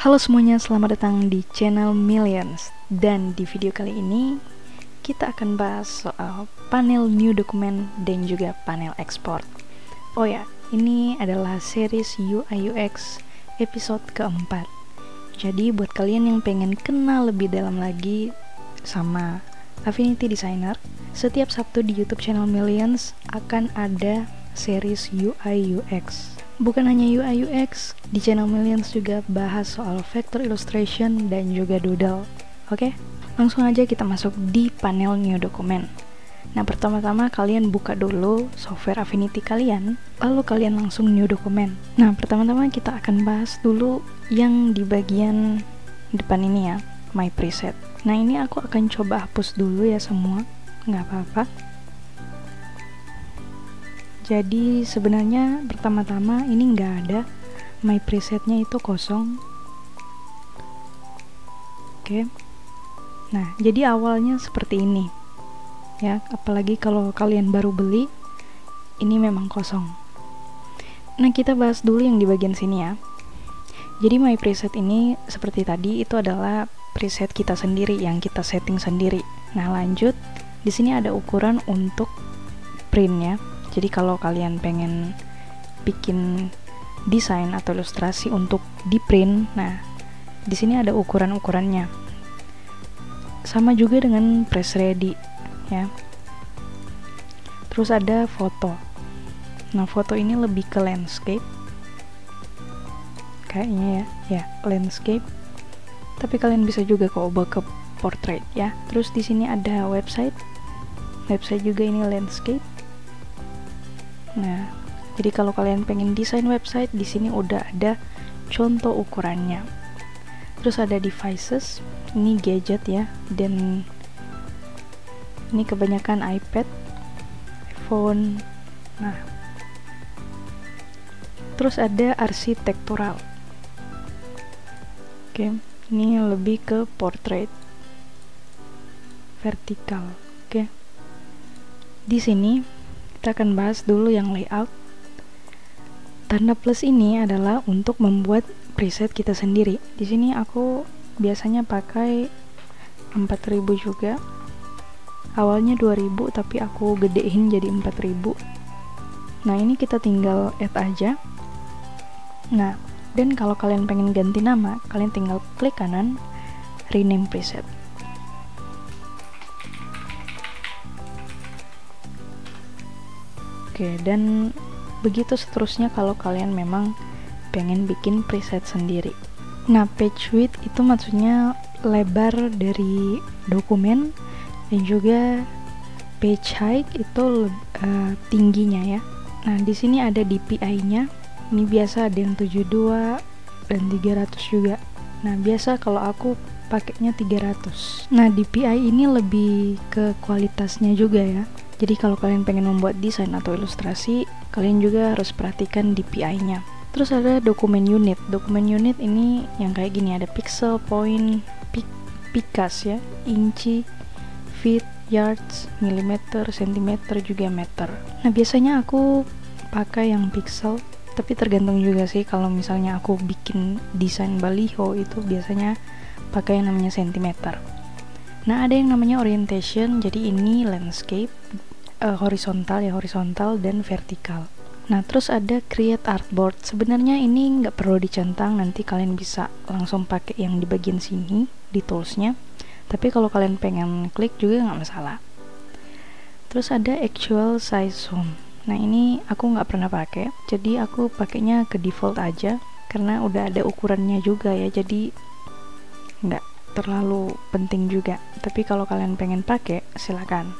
Halo semuanya, selamat datang di channel Millions. Dan di video kali ini kita akan bahas soal panel new document dan juga panel export. Oh ya, ini adalah series UI UX episode keempat. Jadi buat kalian yang pengen kenal lebih dalam lagi sama Affinity Designer, setiap Sabtu di YouTube channel Millions akan ada series UI UX. Bukan hanya UI UX, di channel Millions juga bahas soal vector illustration dan juga doodle. Oke, langsung aja kita masuk di panel new document. Nah, pertama-tama kalian buka dulu software Affinity kalian, lalu kalian langsung new document. Nah, pertama-tama kita akan bahas dulu yang di bagian depan ini ya, my preset. Nah, ini aku akan coba hapus dulu ya semua, nggak apa-apa. Jadi sebenarnya pertama-tama ini nggak ada, my presetnya itu kosong. Oke. Nah, jadi awalnya seperti ini ya, apalagi kalau kalian baru beli, ini memang kosong. Nah, kita bahas dulu yang di bagian sini ya. Jadi my preset ini seperti tadi itu adalah preset kita sendiri yang kita setting sendiri. Nah, lanjut di sini ada ukuran untuk print ya. Jadi kalau kalian pengen bikin desain atau ilustrasi untuk di print, nah di sini ada ukuran-ukurannya. Sama juga dengan press ready ya. Terus ada foto. Nah, foto ini lebih ke landscape. Kayaknya ya, landscape. Tapi kalian bisa juga coba ke portrait ya. Terus di sini ada website. Website juga ini landscape. Nah, jadi kalau kalian pengen desain website, di sini udah ada contoh ukurannya. Terus ada devices, ini gadget ya, dan ini kebanyakan iPad, iPhone. Nah, terus ada arsitektural. Oke, ini lebih ke portrait, vertikal. Oke, di sini kita akan bahas dulu yang layout. Tanda plus ini adalah untuk membuat preset kita sendiri. Di sini aku biasanya pakai 4000 juga. Awalnya 2000 tapi aku gedein jadi 4000. Nah, ini kita tinggal add aja. Nah, dan kalau kalian pengen ganti nama, kalian tinggal klik kanan rename preset. Oke, dan begitu seterusnya kalau kalian memang pengen bikin preset sendiri. Nah, page width itu maksudnya lebar dari dokumen, dan juga page height itu tingginya ya. Nah, di sini ada DPI-nya. Ini biasa ada yang 72 dan 300 juga. Nah, biasa kalau aku pakainya 300. Nah, DPI ini lebih ke kualitasnya juga ya. Jadi kalau kalian pengen membuat desain atau ilustrasi, kalian juga harus perhatikan DPI-nya. Terus ada dokumen unit. Dokumen unit ini yang kayak gini, ada pixel, point, pikas ya, inci, feet, yards, milimeter, sentimeter, juga meter. Nah, biasanya aku pakai yang pixel, tapi tergantung juga sih. Kalau misalnya aku bikin desain baliho itu biasanya pakai yang namanya sentimeter. Nah, ada yang namanya orientation, jadi ini landscape, horizontal ya, horizontal dan vertikal. Nah, terus ada create artboard. Sebenarnya ini nggak perlu dicentang, nanti kalian bisa langsung pakai yang di bagian sini, di toolsnya. Tapi kalau kalian pengen klik juga nggak masalah. Terus ada actual size zoom. Nah, ini aku nggak pernah pakai, jadi aku pakainya ke default aja, karena udah ada ukurannya juga ya, jadi nggak terlalu penting juga. Tapi kalau kalian pengen pakai, silakan.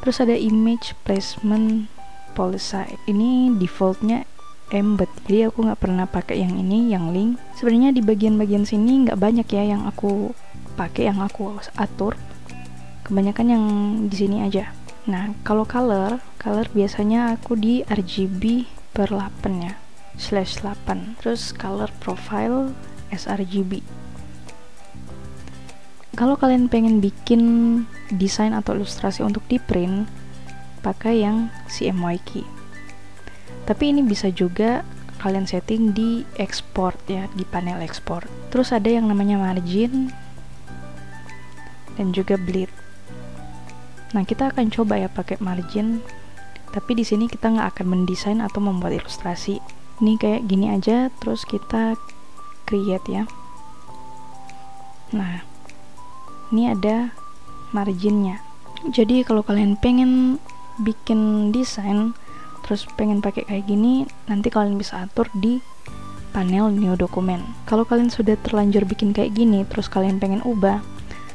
Terus ada image placement policy. Ini defaultnya embed, jadi aku nggak pernah pakai yang ini, yang link. Sebenarnya di bagian-bagian sini nggak banyak ya yang aku pakai, yang aku atur. Kebanyakan yang di sini aja. Nah, kalau color biasanya aku di RGB per 8 ya, /8. Terus color profile sRGB. Kalau kalian pengen bikin desain atau ilustrasi untuk di print, pakai yang CMYK. Tapi ini bisa juga kalian setting di export ya, di panel export. Terus ada yang namanya margin dan juga bleed. Nah, kita akan coba ya pakai margin, tapi di sini kita nggak akan mendesain atau membuat ilustrasi. Ini kayak gini aja, terus kita create ya. Nah, ini ada marginnya. Jadi kalau kalian pengen bikin desain terus pengen pakai kayak gini, nanti kalian bisa atur di panel new document. Kalau kalian sudah terlanjur bikin kayak gini terus kalian pengen ubah,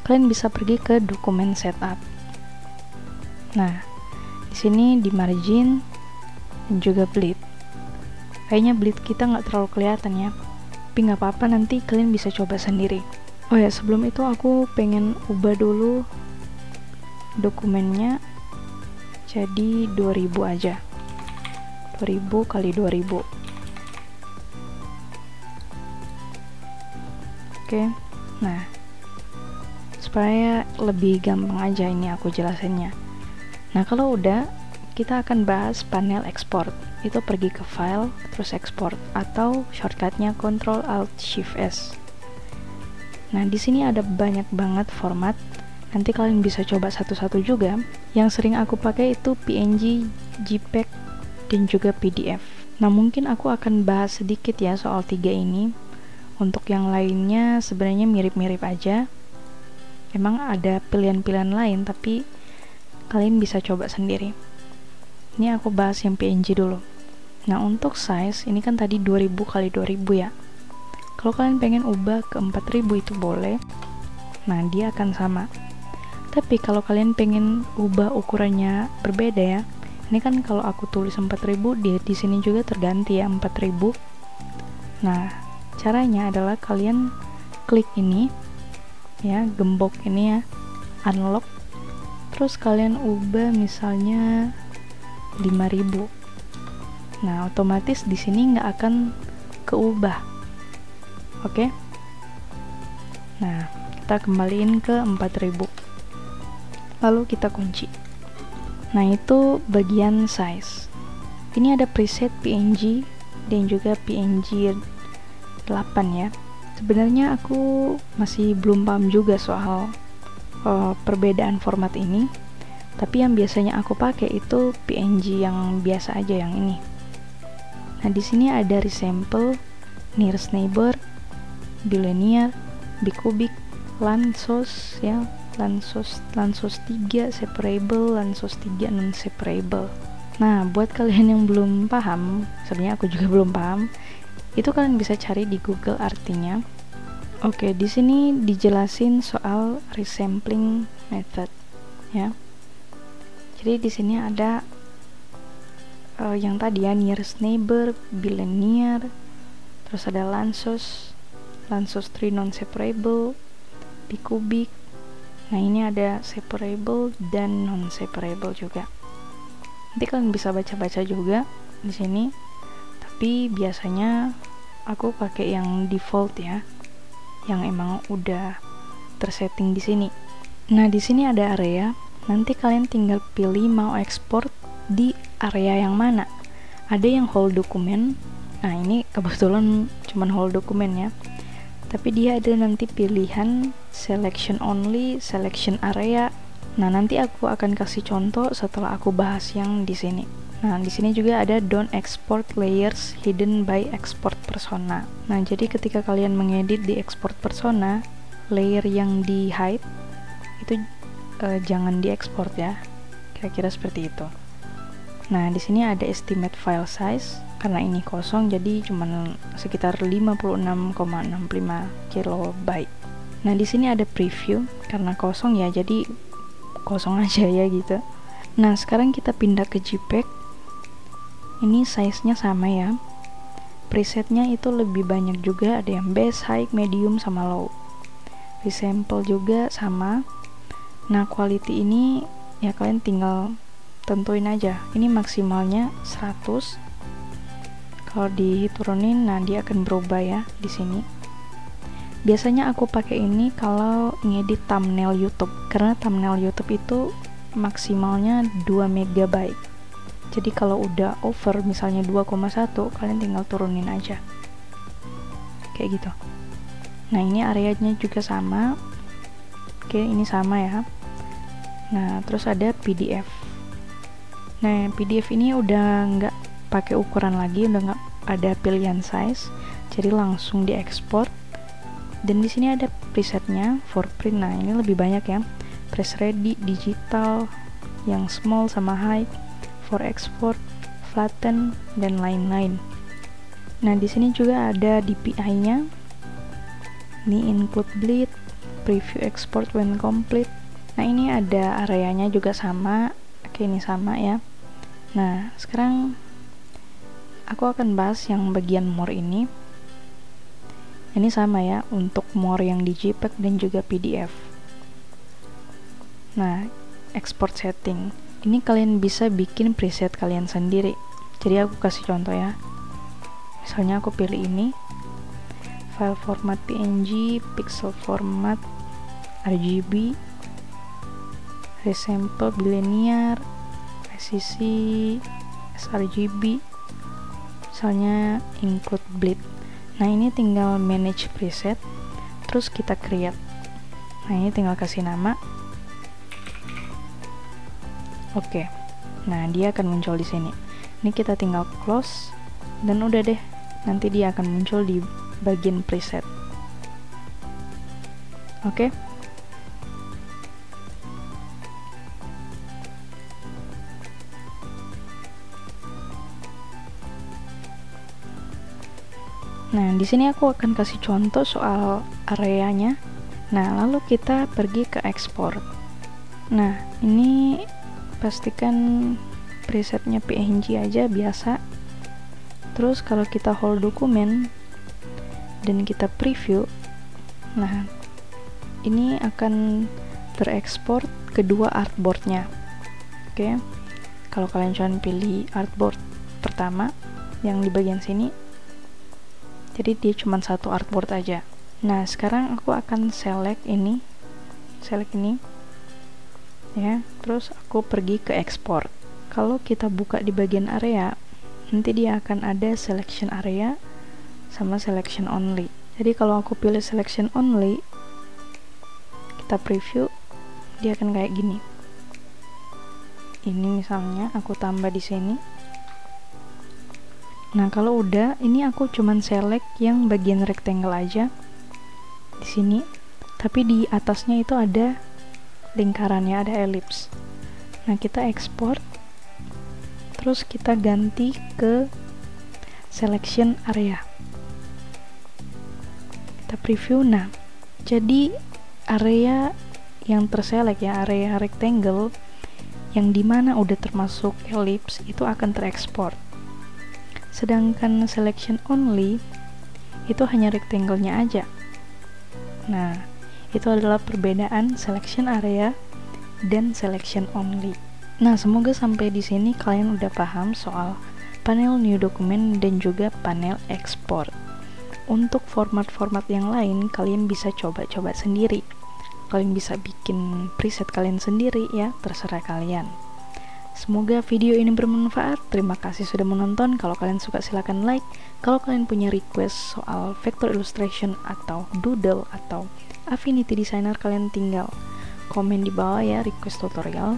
kalian bisa pergi ke dokumen setup. Nah, di sini di margin dan juga bleed. Kayaknya bleed kita nggak terlalu kelihatan ya, tapi nggak apa-apa, nanti kalian bisa coba sendiri. Oh ya, sebelum itu aku pengen ubah dulu dokumennya jadi 2000 aja. 2000 kali 2000. Oke. Nah, supaya lebih gampang aja ini aku jelasinnya. Nah, kalau udah, kita akan bahas panel export. Itu pergi ke file, terus export, atau shortcutnya Ctrl Alt Shift S. Nah, di sini ada banyak banget format. Nanti kalian bisa coba satu-satu juga. Yang sering aku pakai itu PNG, JPEG, dan juga PDF. Nah, mungkin aku akan bahas sedikit ya soal 3 ini. Untuk yang lainnya sebenarnya mirip-mirip aja. Emang ada pilihan-pilihan lain, tapi kalian bisa coba sendiri. Ini aku bahas yang PNG dulu. Nah, untuk size, ini kan tadi 2000 kali 2000 ya. Kalau kalian pengen ubah ke 4000 itu boleh. Nah, dia akan sama. Tapi kalau kalian pengen ubah ukurannya berbeda ya. Ini kan kalau aku tulis 4000, dia di sini juga terganti ya 4000. Nah, caranya adalah kalian klik ini ya, gembok ini ya, unlock. Terus kalian ubah misalnya 5000. Nah, otomatis di sini nggak akan keubah. Oke. Nah, kita kembaliin ke 4000. Lalu kita kunci. Nah, itu bagian size. Ini ada preset PNG dan juga PNG 8 ya. Sebenarnya aku masih belum paham juga soal perbedaan format ini. Tapi yang biasanya aku pakai itu PNG yang biasa aja, yang ini. Nah, di sini ada resample, nearest neighbor, bilinear, bicubic, lansos ya, lansos 3 separable, lansos 3 non separable. Nah, buat kalian yang belum paham, sebenarnya aku juga belum paham, itu kalian bisa cari di Google artinya. Oke, di sini dijelasin soal resampling method ya. Jadi di sini ada yang tadi ya, nearest neighbor, bilinear, terus ada lansos 3 non separable, bicubic. Nah, ini ada separable dan non separable juga. Nanti kalian bisa baca-baca juga di sini. Tapi biasanya aku pakai yang default ya, yang emang udah tersetting di sini. Nah, di sini ada area. Nanti kalian tinggal pilih mau export di area yang mana. Ada yang whole document. Nah, ini kebetulan cuman whole document ya. Tapi dia ada nanti pilihan selection only, selection area. Nah, nanti aku akan kasih contoh setelah aku bahas yang di sini. Nah, di sini juga ada don't export layers hidden by export persona. Nah, jadi ketika kalian mengedit di export persona, layer yang di hide itu jangan diekspor ya. Kira-kira seperti itu. Nah, di sini ada estimate file size. Karena ini kosong, jadi cuman sekitar 56,65 KB. Nah, di sini ada preview. Karena kosong ya, jadi kosong aja ya gitu. Nah, sekarang kita pindah ke JPEG. Ini size-nya sama ya. Presetnya itu lebih banyak juga, ada yang base, high, medium, sama low. Resample juga sama. Nah, quality ini ya kalian tinggal tentuin aja. Ini maksimalnya 100. Kalau diturunin, nah dia akan berubah ya di sini. Biasanya aku pakai ini kalau ngedit thumbnail YouTube, karena thumbnail YouTube itu maksimalnya 2 MB. Jadi kalau udah over misalnya 2,1, kalian tinggal turunin aja. Kayak gitu. Nah, ini areanya juga sama. Oke, ini sama ya. Nah, terus ada PDF. Nah, PDF ini udah nggak pakai ukuran lagi, udah nggak ada pilihan size, jadi langsung diekspor. Dan di sini ada presetnya for print. Nah, ini lebih banyak ya. Press ready, digital, yang small sama high, for export, flatten, dan lain-lain. Nah, di sini juga ada DPI-nya. Ini include bleed, preview export when complete. Nah, ini ada areanya juga sama. Oke, ini sama ya. Nah, sekarang aku akan bahas yang bagian more ini. Ini sama ya untuk more yang di JPEG dan juga PDF. Nah, export setting. Ini kalian bisa bikin preset kalian sendiri. Jadi aku kasih contoh ya. Misalnya aku pilih ini. File format PNG, pixel format RGB, resample bilinear, presisi sRGB, misalnya include bleed. Nah, ini tinggal manage preset, terus kita create. Nah, ini tinggal kasih nama. Oke. Nah, dia akan muncul di sini. Ini kita tinggal close dan udah deh. Nanti dia akan muncul di bagian preset. Oke. Nah, di sini aku akan kasih contoh soal areanya. Nah, lalu kita pergi ke export. Nah, ini pastikan presetnya PNG aja biasa. Terus kalau kita hold dokumen dan kita preview, nah ini akan terekspor kedua artboardnya. Oke. Kalau kalian cuma pilih artboard pertama yang di bagian sini, jadi dia cuma satu artboard aja. Nah, sekarang aku akan select ini ya, terus aku pergi ke export. Kalau kita buka di bagian area, nanti dia akan ada selection area sama selection only. Jadi kalau aku pilih selection only, kita preview, dia akan kayak gini. Ini misalnya aku tambah di sini. Nah, kalau udah, ini aku cuman select yang bagian rectangle aja di sini, tapi di atasnya itu ada lingkarannya, ada ellipse. Nah, kita export, terus kita ganti ke selection area. Kita preview. Nah, jadi area yang terselect ya, area rectangle yang dimana udah termasuk ellipse itu akan terekspor. Sedangkan selection only itu hanya rectangle-nya aja. Nah, itu adalah perbedaan selection area dan selection only. Nah, semoga sampai di sini kalian udah paham soal panel new document dan juga panel export. Untuk format-format yang lain kalian bisa coba-coba sendiri. Kalian bisa bikin preset kalian sendiri ya, terserah kalian. Semoga video ini bermanfaat. Terima kasih sudah menonton. Kalau kalian suka silahkan like. Kalau kalian punya request soal vector illustration atau doodle atau affinity designer, kalian tinggal komen di bawah ya, request tutorial.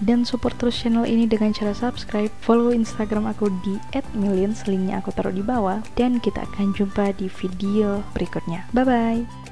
Dan support terus channel ini dengan cara subscribe, follow Instagram aku di @millions, linknya aku taruh di bawah. Dan kita akan jumpa di video berikutnya. Bye bye.